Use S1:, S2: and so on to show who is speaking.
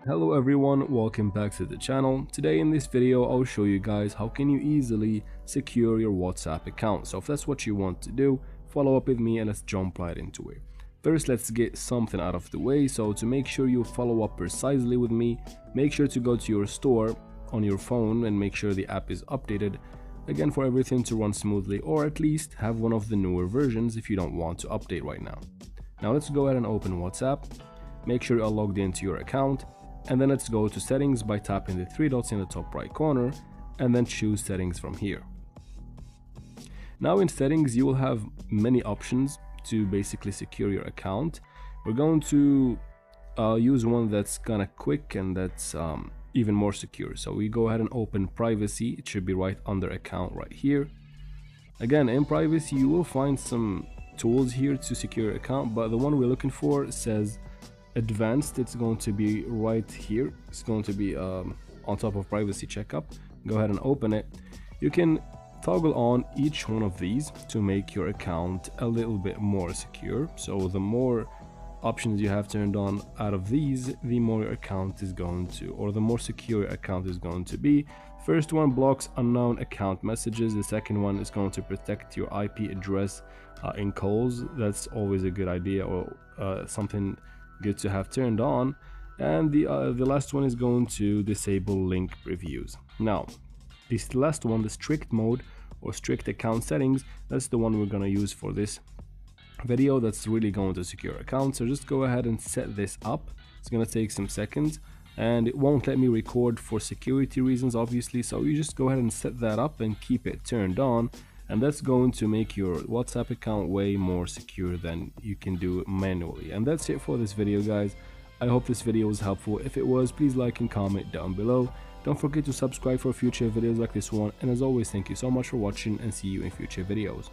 S1: Hello everyone, welcome back to the channel. Today in this video I'll show you guys how can you easily secure your WhatsApp account. So if that's what you want to do, follow up with me and let's jump right into it. First, let's get something out of the way. So to make sure you follow up precisely with me, make sure to go to your store on your phone and make sure the app is updated, again, for everything to run smoothly, or at least have one of the newer versions if you don't want to update right now. Now let's go ahead and open WhatsApp. Make sure you are logged into your account, and then let's go to settings by tapping the three dots in the top right corner and then choose settings from here. Now in settings you will have many options to basically secure your account. We're going to use one that's kind of quick and that's even more secure. So we go ahead and open privacy. It should be right under account right here. Again, in privacy you will find some tools here to secure your account, but the one we're looking for says advanced. It's going to be right here. It's going to be on top of privacy checkup. Go ahead and open it. You can toggle on each one of these to make your account a little bit more secure. So the more options you have turned on out of these, the more your account is going to, or the more secure your account is going to be. First one blocks unknown account messages. The second one is going to protect your IP address in calls. That's always a good idea, or something good to have turned on. And the last one is going to disable link previews. Now this last one, the strict mode or strict account settings, that's the one we're going to use for this video. That's really going to secure accounts. So just go ahead and set this up. It's going to take some seconds and it won't let me record for security reasons, obviously. So you just go ahead and set that up and keep it turned on, and that's going to make your WhatsApp account way more secure than you can do manually. And that's it for this video, guys. I hope this video was helpful. If it was, please like and comment down below. Don't forget to subscribe for future videos like this one, and as always, thank you so much for watching and see you in future videos.